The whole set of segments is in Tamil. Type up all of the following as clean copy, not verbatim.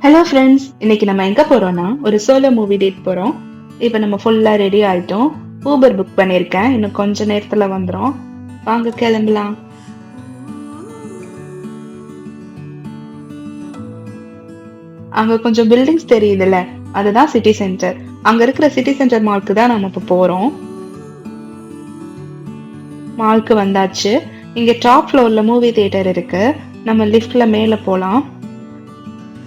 ஹலோ ஃப்ரெண்ட்ஸ், இன்னைக்கு நம்ம எங்க போறோம்னா ஒரு சோலோ மூவி டேட் போறோம். இப்போ நம்ம ஃபுல்லா ரெடி ஆயிட்டோம். ஊபர் புக் பண்ணியிருக்கேன். இன்னும் கொஞ்ச நேரத்துல வந்துரும். வாங்க கிளம்பலாம். அங்க கொஞ்சம் பில்டிங்ஸ் தெரியுதுல்ல, அதுதான் சிட்டி சென்டர். அங்க இருக்கிற சிட்டி சென்டர் மால்க்கு தான் நம்ம இப்போ போறோம். மால்க்கு வந்தாச்சு. இங்க டாப் ஃப்ளோர்ல மூவி தியேட்டர் இருக்கு. நம்ம லிஃப்ட்ல மேல போலாம்.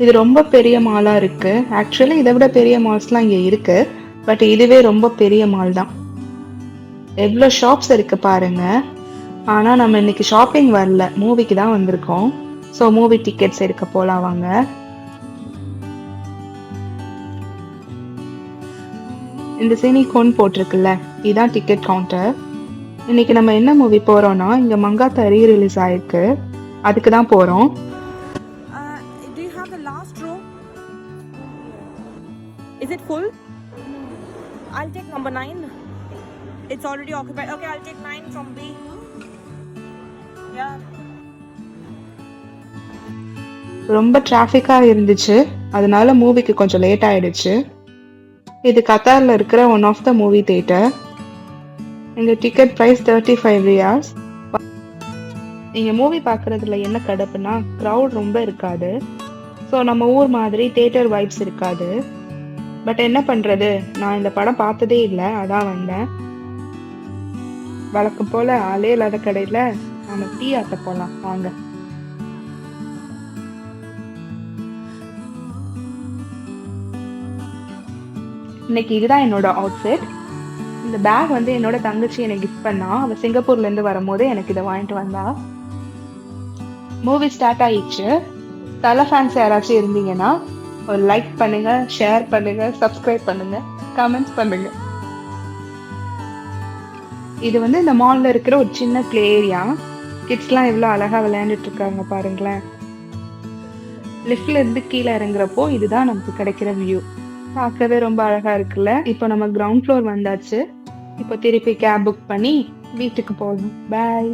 இது ரொம்ப பெரிய மாலா இருக்கு. ஆக்சுவலி இதை விட பெரிய மால்ஸ்லாம் இங்க இருக்கு. பட் இதுவே ரொம்ப பெரிய மால் தான். எவ்வளோ ஷாப்ஸ் இருக்கு பாருங்க. ஆனா நம்ம இன்னைக்கு ஷாப்பிங் வரல, மூவிக்கு தான் வந்திருக்கோம். ஸோ மூவி டிக்கெட்ஸ் எடுக்க போலாம் வாங்க. இந்த சினி கோன் போட்டிருக்குல்ல, இதுதான் டிக்கெட் கவுண்டர். இன்னைக்கு நம்ம என்ன மூவி போறோம்னா, இங்க மங்காத்தா ரிலீஸ் ஆயிருக்கு. அதுக்கு தான் போறோம். Do you have the last row? Is it full? I'll take number 9. It's already occupied. Okay, I'll take 9 from B. Yeah. ரொம்ப டிராஃபிக்கா இருந்துச்சு, அதனால மூவிக்கு கொஞ்சம் லேட் ஆயிடுச்சு. இது கத்தார்ல இருக்கிற one of the movie theatre. இங்க டிக்கெட் பிரைஸ் 35 ரியால்ஸ். இங்க மூவி பார்க்கறதுல என்ன கடுப்புனா, க்ரௌட் ரொம்ப இருக்காது. ஸோ நம்ம ஊர் மாதிரி தியேட்டர் வைப்ஸ் இருக்காது. பட் என்ன பண்றது, நான் இந்த படம் பார்த்ததே இல்லை, அதான் வந்தேன். வழக்கம் போல ஆளே இல்லாத கடையில நாம டீ ஆட்ட போலாம் வாங்க. இன்னைக்கு இதுதான் என்னோட அவுட்ஃபிட். இந்த பேக் வந்து என்னோட தங்கச்சி எனக்கு கிஃப்ட் பண்ணா. அவ சிங்கப்பூர்ல இருந்து வரும்போது எனக்கு இதை வாங்கிட்டு வந்தா. மூவி ஸ்டார்ட் ஆயிடுச்சு. தலை ஃபேன்ஸ் யாராச்சும் இருந்தீங்கன்னா ஒரு லைக் பண்ணுங்க, ஷேர் பண்ணுங்க, சப்ஸ்கிரைப் பண்ணுங்க, கமெண்ட்ஸ் பண்ணுங்க. இது வந்து இந்த மால்ல இருக்கிற ஒரு சின்ன பிளே ஏரியா. கிட்ஸ்லாம் எவ்வளோ அழகா விளையாண்டுட்டு இருக்காங்க பாருங்களேன். லிஃப்ட்ல இருந்து கீழே இறங்குறப்போ இதுதான் நமக்கு கிடைக்கிற வியூ. பார்க்கவே ரொம்ப அழகா இருக்குல்ல. இப்போ நம்ம கிரவுண்ட் ஃப்ளோர் வந்தாச்சு. இப்போ திருப்பி கேப் புக் பண்ணி வீட்டுக்கு போகணும். பாய்.